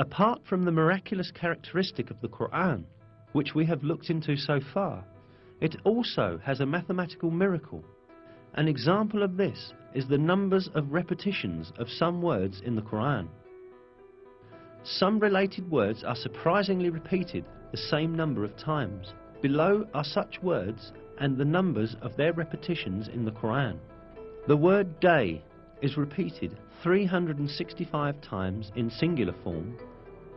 Apart from the miraculous characteristic of the Qur'an, which we have looked into so far, it also has a mathematical miracle. An example of this is the numbers of repetitions of some words in the Qur'an. Some related words are surprisingly repeated the same number of times. Below are such words and the numbers of their repetitions in the Qur'an. The word day is repeated 365 times in singular form,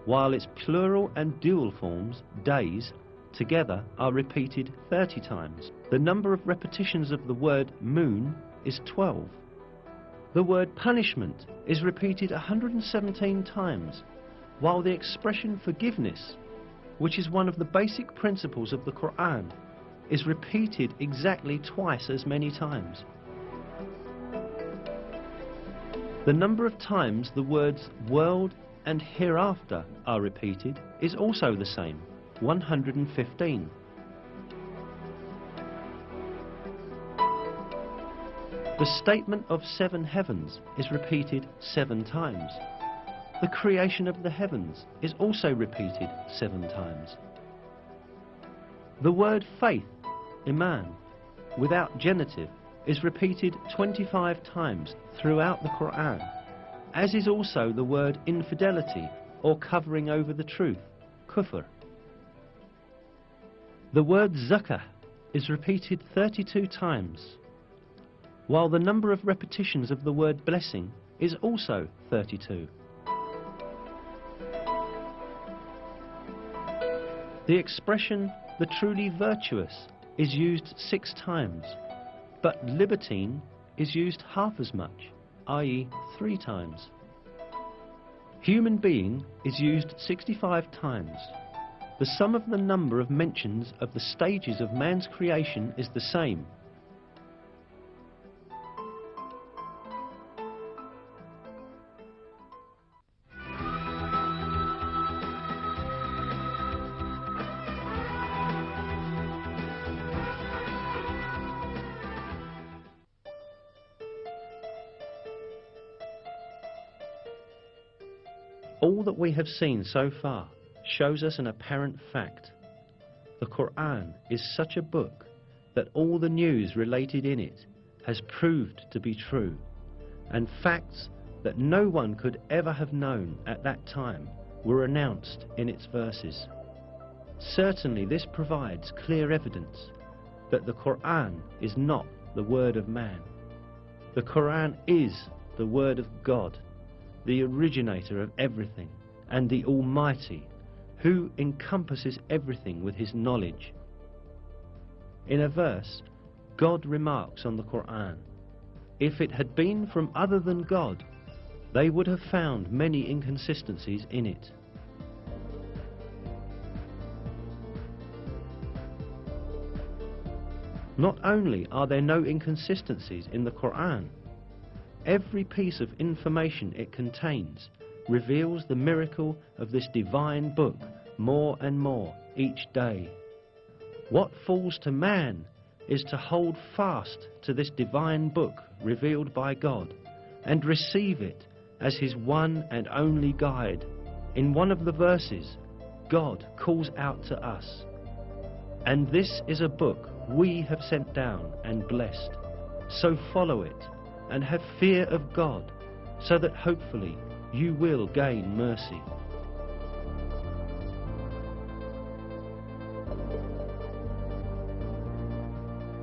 while its plural and dual forms, days, together are repeated 30 times. The number of repetitions of the word moon is 12. The word punishment is repeated 117 times, while the expression forgiveness, which is one of the basic principles of the Qur'an, is repeated exactly twice as many times. The number of times the words world and hereafter are repeated is also the same, 115. The statement of 7 heavens is repeated 7 times. The creation of the heavens is also repeated 7 times. The word faith, iman, without genitive, is repeated 25 times throughout the Qur'an, as is also the word infidelity or covering over the truth, kufr. The word zakah is repeated 32 times, while the number of repetitions of the word blessing is also 32. The expression the truly virtuous is used 6 times, but libertine is used half as much, i.e. 3 times. Human being is used 65 times. The sum of the number of mentions of the stages of man's creation is the same. All that we have seen so far shows us an apparent fact. The Qur'an is such a book that all the news related in it has proved to be true, and facts that no one could ever have known at that time were announced in its verses. Certainly this provides clear evidence that the Qur'an is not the word of man. The Qur'an is the word of God, the originator of everything, and the Almighty, who encompasses everything with his knowledge. In a verse, God remarks on the Qur'an, "If it had been from other than God, they would have found many inconsistencies in it." Not only are there no inconsistencies in the Qur'an, every piece of information it contains reveals the miracle of this divine book more and more each day. What falls to man is to hold fast to this divine book revealed by God and receive it as his one and only guide. In one of the verses, God calls out to us, "And this is a book we have sent down and blessed, so follow it and have fear of God, so that hopefully you will gain mercy."